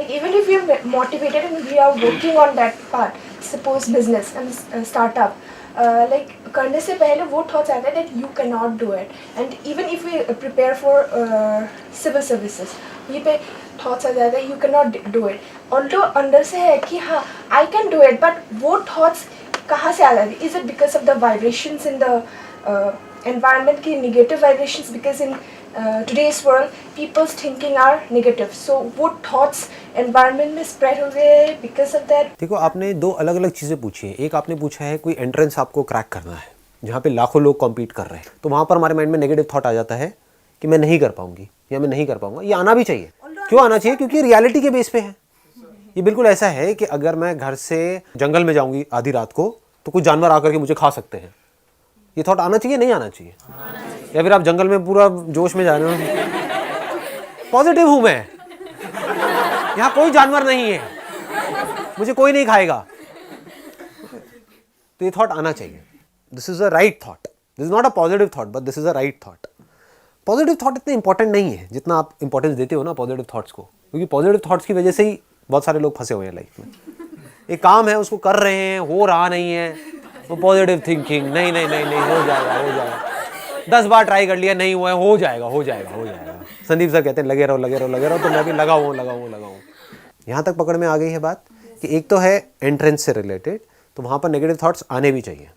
even if we are motivated and we are working on that part, suppose business and startup, like करने से पहले वो thoughts आते हैं that you cannot do it, and even if we prepare for civil services, ये पे thoughts आ जाते हैं you cannot do it, although अंदर से है कि हाँ I can do it, but वो thoughts कहाँ से आ जाती है? Is it because of the vibrations in the environment की negative vibrations? Because in today's world people's thinking are negative, so वो thoughts environment में spread हो गए because of that. देखो, आपने दो अलग अलग चीज़ें पूछी हैं। एक आपने पूछा है कोई एंट्रेंस आपको क्रैक करना है जहाँ पे लाखों लोग कॉम्पीट कर रहे हैं, तो वहाँ पर हमारे माइंड में नेगेटिव थॉट आ जाता है कि मैं नहीं कर पाऊंगी या मैं नहीं कर पाऊंगा। ये आना भी चाहिए। क्यों आना चाहिए? क्योंकि रियलिटी के बेस पे है। ये बिल्कुल ऐसा है कि अगर मैं घर से जंगल में जाऊंगी आधी रात को तो कुछ जानवर आकर के मुझे खा सकते हैं। ये थॉट आना चाहिए, नहीं आना चाहिए? या फिर आप जंगल में पूरा जोश में जा रहे हो, पॉजिटिव हूं मैं, यहाँ कोई जानवर नहीं है, मुझे कोई नहीं खाएगा, तो ये थॉट आना चाहिए। This is a right thought, this is not a positive thought, but this is a right thought. Positive thought इतने इंपॉर्टेंट नहीं है जितना आप इंपॉर्टेंस देते हो ना पॉजिटिव थॉट्स को, क्योंकि पॉजिटिव थॉट्स की वजह से ही बहुत सारे लोग फंसे हुए हैं लाइफ में। एक काम है उसको कर रहे हैं, हो रहा नहीं है, वो पॉजिटिव थिंकिंग, नहीं नहीं नहीं नहीं हो जाएगा, हो जाएगा, 10 बार ट्राई कर लिया नहीं हुआ है, हो जाएगा हो जाएगा हो जाएगा। संदीप सर कहते हैं लगे रहो लगे रहो लगे रहो, तो मैं भी लगा हूँ। यहाँ तक पकड़ में आ गई है बात कि एक तो है एंट्रेंस से रिलेटेड, तो वहाँ पर नेगेटिव थॉट्स आने भी चाहिए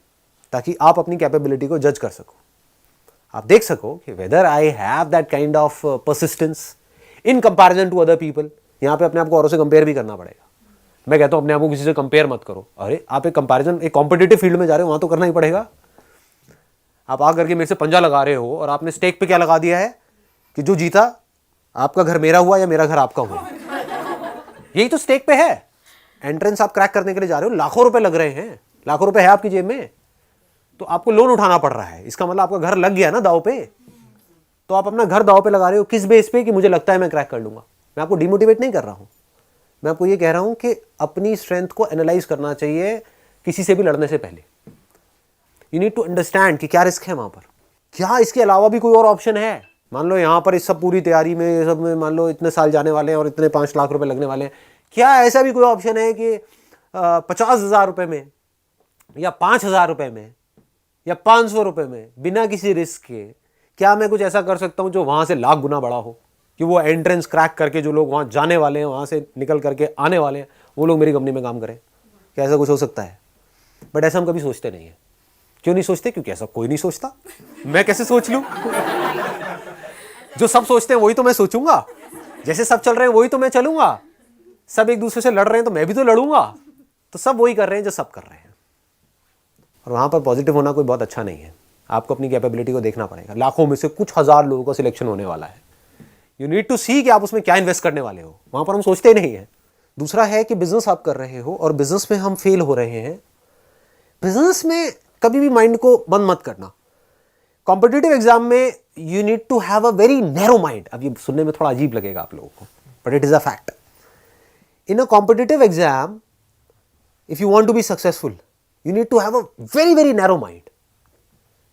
ताकि आप अपनी कैपेबिलिटी को जज कर सको। आप देख सको कि whether I have that kind of persistence in comparison to other people. यहाँ पे अपने आप को औरों से कंपेयर भी करना पड़ेगा। मैं कहता हूँ अपने आप को किसी से कंपेयर मत करो। अरे आप एक कंपैरिजन, एक कॉम्पिटिटिव फील्ड में जा रहे हो, वहाँ तो करना ही पड़ेगा। आप आ करके मेरे से पंजा लगा रहे हो और आपने स्टेक पे क्या लगा दिया है कि जो जीता आपका घर मेरा हुआ या मेरा घर आपका हुआ। यही तो स्टेक पे है। एंट्रेंस आप क्रैक करने के लिए जा रहे हो, लाखों रुपए लग रहे हैं, लाखों रुपए है आपकी जेब में, तो आपको लोन उठाना पड़ रहा है। इसका मतलब आपका घर लग गया ना दाव पे। तो आप अपना घर दाव पे लगा रहे हो किस बेस पे कि मुझे लगता है मैं क्रैक कर लूंगा। मैं आपको डिमोटिवेट नहीं कर रहा हूं, मैं आपको ये कह रहा हूं कि अपनी स्ट्रेंथ को एनालाइज करना चाहिए किसी से भी लड़ने से पहले। यू नीड टू अंडरस्टैंड कि क्या रिस्क है वहां पर, क्या इसके अलावा भी कोई और ऑप्शन है। मान लो यहाँ पर इस सब पूरी तैयारी में, ये सब में मान लो इतने साल जाने वाले हैं और इतने 5 लाख रुपए लगने वाले हैं, क्या ऐसा भी कोई ऑप्शन है कि 50,000 रुपए में या 5,000 रुपए में या 500 रुपए में बिना किसी रिस्क के क्या मैं कुछ ऐसा कर सकता हूँ जो वहाँ से लाख गुना बड़ा हो? कि वो एंट्रेंस क्रैक करके जो लोग वहाँ जाने वाले हैं, वहाँ से निकल करके आने वाले हैं, वो लोग मेरी कंपनी में काम करें। क्या ऐसा कुछ हो सकता है? बट ऐसा हम कभी सोचते नहीं हैं। क्यों नहीं सोचते? क्योंकि ऐसा कोई नहीं सोचता। मैं कैसे सोच लूँ? जो सब सोचते हैं वही तो मैं सोचूंगा, जैसे सब चल रहे हैं वही तो मैं चलूंगा। सब एक दूसरे से लड़ रहे हैं तो मैं भी तो लड़ूंगा। तो सब वही कर रहे हैं जो सब कर रहे हैं। और वहां पर पॉजिटिव होना कोई बहुत अच्छा नहीं है। आपको अपनी कैपेबिलिटी को देखना पड़ेगा। लाखों में से कुछ हजार लोगों का सिलेक्शन होने वाला है। यू नीड टू सी कि आप उसमें क्या इन्वेस्ट करने वाले हो। वहां पर हम सोचते ही नहीं है। दूसरा है कि बिजनेस आप कर रहे हो और बिजनेस में हम फेल हो रहे हैं। बिजनेस में कभी भी माइंड को बंद मत करना। कॉम्पिटिटिव एग्जाम में you need to have a very narrow mind. अब ये सुनने में थोड़ा अजीब लगेगा आप लोगों को, but it is a fact. In a competitive exam, if you want to be successful, you need to have a very very narrow mind.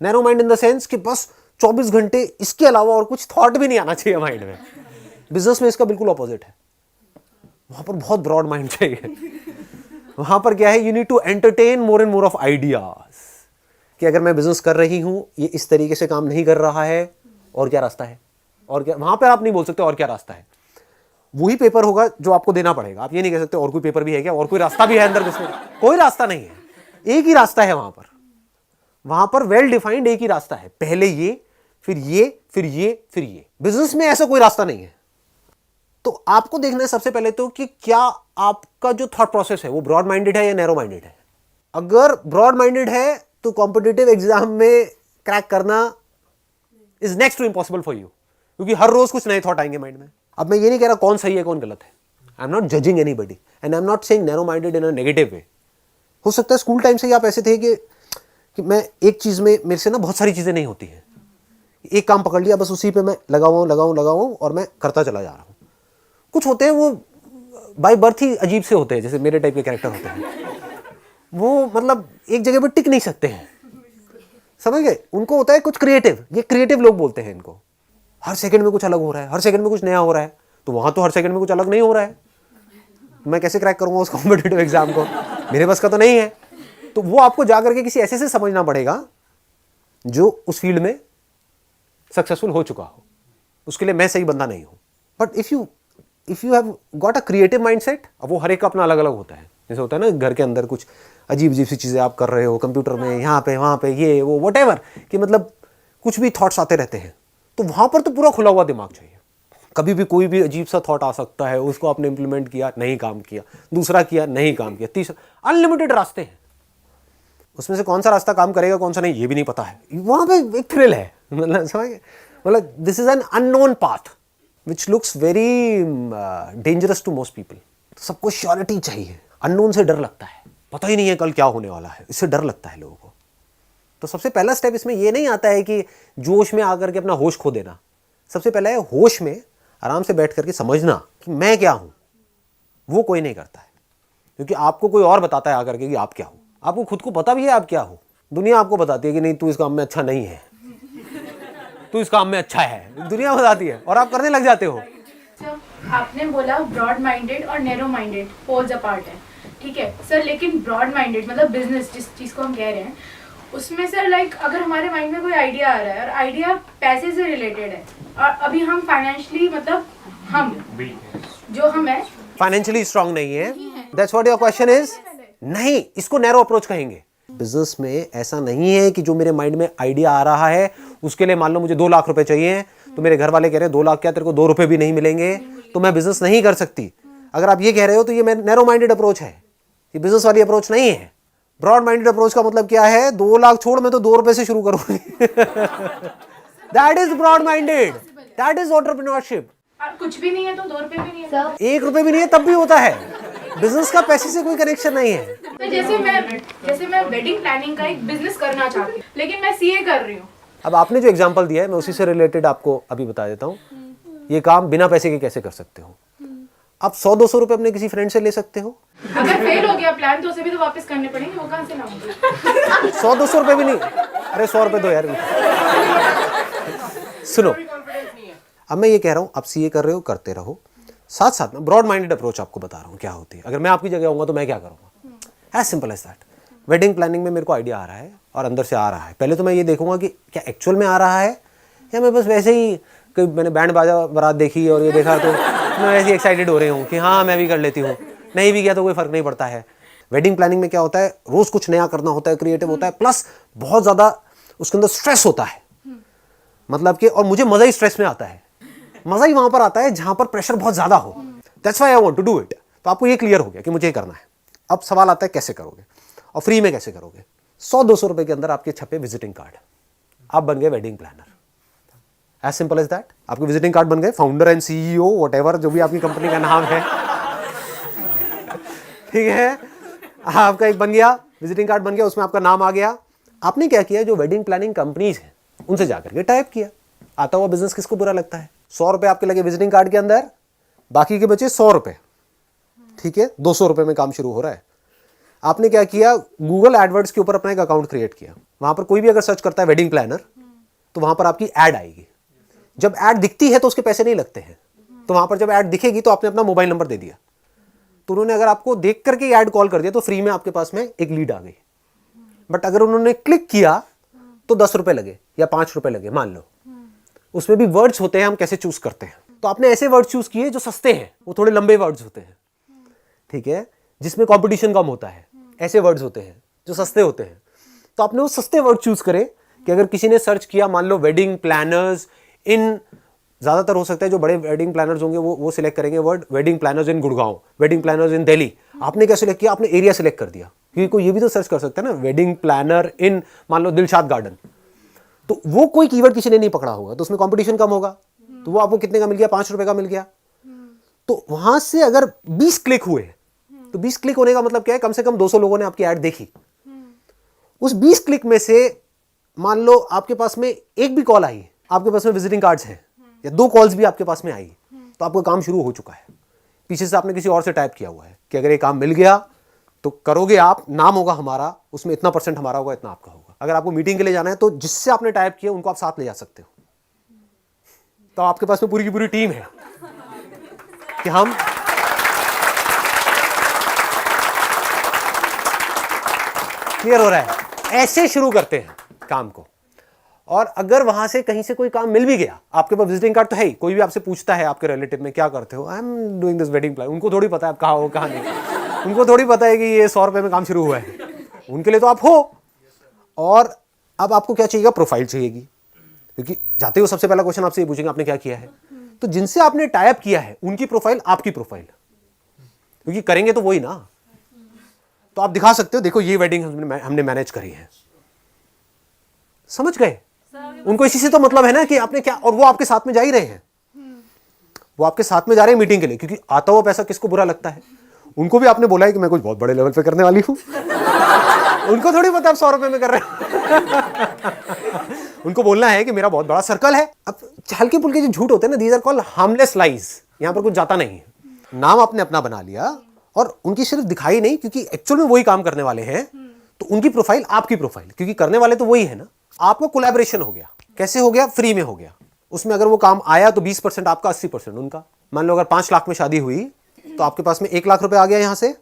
Narrow mind in the sense कि बस 24 घंटे इसके अलावा और कुछ थॉट भी नहीं आना चाहिए माइंड में। बिजनेस में इसका बिल्कुल ऑपोजिट है। वहां पर बहुत ब्रॉड माइंड चाहिए। वहां पर क्या है, you need to entertain more and more of ideas कि अगर मैं बिजनेस कर रही हूं, ये इस तरीके से काम नहीं कर रहा है, और क्या रास्ता है, और क्या। वहां पर आप नहीं बोल सकते और क्या रास्ता है। वही पेपर होगा जो आपको देना पड़ेगा। आप ये नहीं कह सकते और कोई पेपर भी है क्या, और कोई रास्ता भी है अंदर घुसने का। कोई रास्ता नहीं है, एक ही रास्ता है वहां पर। वहां पर वेल डिफाइंड एक ही रास्ता है। पहले ये, फिर ये, फिर ये, फिर ये। बिजनेस में ऐसा कोई रास्ता नहीं है। तो आपको देखना है सबसे पहले तो कि क्या आपका जो थॉट प्रोसेस है वो ब्रॉड माइंडेड है या नैरो माइंडेड है। अगर ब्रॉड माइंडेड है तो कॉम्पिटिटिव एग्जाम में क्रैक करना is next to impossible for you, क्योंकि हर रोज कुछ नए थॉट आएंगे माइंड में। अब मैं ये नहीं कह रहा कौन सही है कौन गलत है। I am not judging anybody and I am not saying narrow minded in a negative way. हो सकता है स्कूल टाइम से ही आप ऐसे थे कि मैं एक चीज में, मेरे से ना बहुत सारी चीजें नहीं होती हैं। एक काम पकड़ लिया, बस उसी पे मैं लगा हुआ और मैं करता चला जा रहा हूं। कुछ होते हैं वो बाय बर्थ ही अजीब से होते हैं, जैसे मेरे टाइप के कैरेक्टर होते हैं। वो मतलब एक जगह पर टिक नहीं सकते हैं, समझ गए। उनको होता है कुछ क्रिएटिव, ये क्रिएटिव लोग बोलते हैं इनको। हर सेकंड में कुछ अलग हो रहा है, हर सेकंड में कुछ नया हो रहा है। तो वहां तो हर सेकंड में कुछ अलग नहीं हो रहा है। मैं कैसे क्रैक करूंगा उस कॉम्पिटिटिव एग्जाम को, मेरे बस का तो नहीं है। तो वो आपको जाकर के किसी ऐसे से समझना पड़ेगा जो उस फील्ड में सक्सेसफुल हो चुका हो, उसके लिए मैं सही बंदा नहीं हूं। But if you have got a creative mindset, अब वो हर एक का अपना अलग अलग होता है। जैसे होता है ना घर के अंदर कुछ अजीब अजीब सी चीजें आप कर रहे हो, कंप्यूटर में यहाँ पे वहाँ पे ये वो व्हाटएवर, कि मतलब कुछ भी थॉट्स आते रहते हैं, तो वहां पर तो पूरा खुला हुआ दिमाग चाहिए। कभी भी कोई भी अजीब सा थॉट आ सकता है, उसको आपने इंप्लीमेंट किया, नहीं काम किया, दूसरा किया, नहीं काम किया, तीसरा, अनलिमिटेड रास्ते हैं। उसमें से कौन सा रास्ता काम करेगा कौन सा नहीं ये भी नहीं पता है। वहां पे एक थ्रिल है, मतलब समझ, मतलब this is an unknown path which looks very dangerous to most people. सबको श्योरिटी चाहिए, अननोन से डर लगता है, पता ही नहीं है कल क्या होने वाला है, इससे डर लगता है लोगों को। तो सबसे पहला स्टेप इसमें ये नहीं आता है कि जोश में आकर के अपना होश खो देना। सबसे पहला है होश में आराम से बैठ करके समझना कि मैं क्या हूं। वो कोई नहीं करता है, क्योंकि आपको कोई और बताता है आकर के कि आप क्या हो। आपको खुद को पता भी है आप क्या हो, दुनिया आपको बताती है कि नहीं तू इस काम में अच्छा नहीं है, तू इस काम में अच्छा है, दुनिया बताती है और आप करने लग जाते हो। आपने बोला ब्रॉड माइंडेड और नैरो माइंडेड पोल्स अपार्ट है, ठीक है सर, लेकिन ब्रॉड माइंडेड मतलब बिजनेस जिस चीज़ को हम कह रहे हैं उसमें सर लाइक अगर हमारे माइंड में कोई आइडिया आ रहा है और आइडिया पैसे से रिलेटेड है और अभी हम फाइनेंशियली मतलब हम जो हम है फाइनेंशियली स्ट्रांग नहीं है, that's what your question is. नहीं, इसको नैरो अप्रोच कहेंगे। बिजनेस में ऐसा नहीं है कि जो मेरे माइंड में आइडिया आ रहा है उसके लिए मान लो मुझे 2 लाख रुपए चाहिए, तो मेरे घर वाले कह रहे हैं 2 लाख क्या तेरे को 2 रुपए भी नहीं मिलेंगे तो मैं बिजनेस नहीं कर सकती। अगर आप ये कह रहे हो तो ये नैरो माइंडेड अप्रोच है, ये बिजनेस वाली अप्रोच नहीं है। ब्रॉड माइंडेड अप्रोच का मतलब क्या है, 2 लाख छोड़ मैं तो 2 रुपए से शुरू करूंगी। That is broad minded, that is entrepreneurship. कुछ भी नहीं है तो 2 रुपए भी नहीं है सर, 1 रुपए भी नहीं है तब भी होता है। बिजनेस का पैसे से कोई कनेक्शन नहीं है। तो जैसे मैं वेडिंग प्लानिंग का एक बिजनेस करना चाहती हूँ लेकिन मैं सीए कर रही हूँ। अब आपने जो एग्जांपल दिया है मैं उसी से रिलेटेड आपको अभी बता देता हूँ। ये काम बिना पैसे के कैसे कर सकते हो। आप 100-200 रुपए अपने किसी फ्रेंड से ले सकते हो। अगर फेल हो गया प्लान तो उसे भी तो वापस करने पड़ेंगे, वो कहाँ से लाऊंगी। 100-200 रुपए भी नहीं, अरे 100 रुपए दो यार। सुनो, अब मैं ये कह रहा हूँ आप सीए कर रहे हो, करते रहो, साथ साथ में ब्रॉड माइंडेड अप्रोच आपको बता रहा हूँ क्या होती है। अगर मैं आपकी जगह होऊंगा तो मैं क्या करूँगा, as simple as that. Wedding planning में मेरे को आइडिया आ रहा है और अंदर से आ रहा है, पहले तो मैं ये देखूंगा कि क्या एक्चुअल में आ रहा है या मैं बस वैसे ही कोई मैंने बैंड बाजा बारात देखी और ये देखा तो मैं वैसे ही एक्साइटेड हो रही हूँ कि हाँ मैं भी कर लेती हूँ, नहीं भी किया तो कोई फर्क नहीं पड़ता है। वेडिंग प्लानिंग में क्या होता है, रोज कुछ नया करना होता है, क्रिएटिव होता है, प्लस बहुत ज़्यादा उसके अंदर स्ट्रेस होता है। मतलब कि और मुझे मज़ा ही स्ट्रेस में आता है, मज़ा ही वहाँ पर आता है जहाँ पर प्रेशर बहुत ज़्यादा हो। That's why I want to do it. तो आपको ये क्लियर हो गया कि मुझे ये करना है। अब सवाल आता है कैसे करोगे और फ्री में कैसे करोगे। 100-200 रुपए के अंदर आपके छपे विजिटिंग कार्ड, आप बन गए wedding planner. As simple as that. आपके विजिटिंग कार्ड बन गए, फाउंडर एंड सीईओ व्हाटएवर जो भी आपकी कंपनी का नाम है, ठीक है, आपका एक बन गया विजिटिंग कार्ड, बन गया, उसमें आपका नाम आ गया। आपने क्या किया, जो वेडिंग प्लानिंग कंपनीज हैं उनसे जाकर के टाइप किया। आता हुआ बिजनेस किसको बुरा लगता है। 100 रुपए आपके लगे विजिटिंग कार्ड के अंदर, बाकी के बचे 100 रुपए, ठीक है, 200 रुपए में काम शुरू हो रहा है। आपने क्या किया, गूगल एडवर्ड्स के ऊपर अपना एक अकाउंट क्रिएट किया। वहां पर कोई भी अगर सर्च करता है वेडिंग प्लानर तो वहां पर आपकी ऐड आएगी। जब ऐड दिखती है तो उसके पैसे नहीं लगते हैं, तो वहां पर जब ऐड दिखेगी तो आपने अपना मोबाइल नंबर दे दिया, तो उन्होंने अगर आपको देख करके ऐड कॉल कर दिया तो फ्री में आपके पास में एक लीड आ गई। बट अगर उन्होंने क्लिक किया तो 10 रुपए लगे या 5 रुपए लगे मान लो। उसमें भी वर्ड्स होते हैं, हम कैसे चूज करते हैं। तो आपने ऐसे वर्ड्स चूज किए जो सस्ते हैं, वो थोड़े लंबे वर्ड्स होते हैं, ठीक है, जिसमें कंपटीशन कम होता है। ऐसे वर्ड्स होते हैं जो सस्ते होते हैं, तो आपने वो सस्ते वर्ड चूज करे कि अगर किसी ने सर्च किया मान लो वेडिंग प्लानर्स इन, ज्यादातर हो सकता है जो बड़े वेडिंग प्लानर्स होंगे वो सिलेक्ट करेंगे वर्ड वेडिंग प्लानर्स इन गुड़गांव, वेडिंग प्लानर्स इन दिल्ली। आपने क्या सिलेक्ट किया, आपने एरिया सिलेक्ट कर दिया, क्योंकि कोई ये भी तो सर्च कर सकता है ना वेडिंग प्लानर इन मान लो दिलशाद गार्डन, तो वो कोई कीवर्ड किसी ने नहीं पकड़ा होगा, तो उसमें कंपटीशन कम होगा। तो वो आपको कितने का मिल गया, 5 रुपए का मिल गया। तो वहां से अगर 20 क्लिक हुए तो 20 क्लिक होने का मतलब क्या है, कम से कम 200 लोगों ने आपकी ऐड देखी। उस 20 क्लिक में से मान लो आपके पास में एक भी कॉल आई, आपके पास में विजिटिंग कार्ड्स हैं या 2 कॉल्स भी आपके पास में आई, तो आपका काम शुरू हो चुका है। पीछे से आपने किसी और से टाइप किया हुआ है कि अगर ये काम मिल गया तो करोगे आप, नाम होगा हमारा, उसमें इतना % हमारा होगा, इतना आपका होगा। अगर आपको मीटिंग के लिए जाना है तो जिससे आपने टाइप किया उनको आप साथ ले जा सकते हो। तो आपके पास में पूरी की पूरी टीम है कि हम क्लियर हो रहा है? ऐसे शुरू करते हैं काम को। और अगर वहां से कहीं से कोई काम मिल भी गया, आपके पास विजिटिंग कार्ड तो है ही, कोई भी आपसे पूछता है आपके रिलेटिव में क्या करते हो, I am doing this wedding plan, उनको थोड़ी पता है आप कहाँ हो कहाँ नहीं, उनको थोड़ी पता है कि ये 100 रुपये में काम शुरू हुआ है। उनके लिए तो आप हो। और अब आपको क्या चाहिएगा? प्रोफाइल चाहिएगी, क्योंकि जाते हो सबसे पहला क्वेश्चन आपसे ये पूछेंगे आपने क्या किया है। तो जिनसे आपने टाई अप किया है उनकी प्रोफाइल आपकी प्रोफाइल, क्योंकि करेंगे तो वही ना। तो आप दिखा सकते हो, देखो ये वेडिंग हमने मैनेज करी है। समझ गए? उनको इसी से तो मतलब है ना कि आपने क्या, और वो आपके साथ में जा ही रहे हैं, वो आपके साथ में जा रहे हैं मीटिंग के लिए, क्योंकि आता हुआ पैसा किसको बुरा लगता है? उनको भी आपने बोला है कि मैं कुछ बहुत बड़े लेवल पे करने वाली हूं। उनको थोड़ी पता आप 100 रुपए में कर रहे हैं। उनको बोलना है कि मेरा बहुत बड़ा सर्कल है। अब हल्के फुल्के जो झूठ होते हैं ना, these are called harmless lies. यहां पर कुछ जाता नहीं है, नाम आपने अपना बना लिया और उनकी सिर्फ दिखाई नहीं, क्योंकि एक्चुअल में वही काम करने वाले हैं। तो उनकी प्रोफाइल आपकी प्रोफाइल, क्योंकि करने वाले तो वही है ना। आपको कोलैबोरेशन हो गया। कैसे हो गया? फ्री में हो गया। उसमें अगर वो काम आया तो 20% आपका, 80% उनका। मान लो अगर 5 लाख में शादी हुई तो आपके पास में 1 लाख रुपए आ गया, यहां से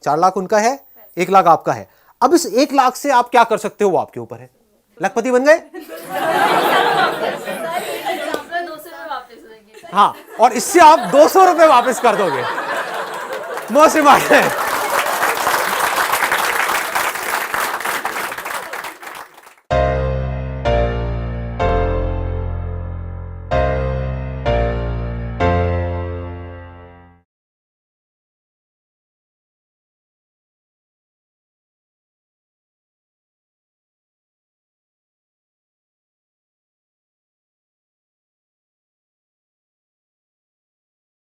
4 लाख उनका है, 1 लाख आपका है। अब इस 1 लाख से आप क्या कर सकते हो वो आपके ऊपर है। लखपति बन गए। हाँ, और इससे आप 200 रुपए वापस कर दोगे। Most important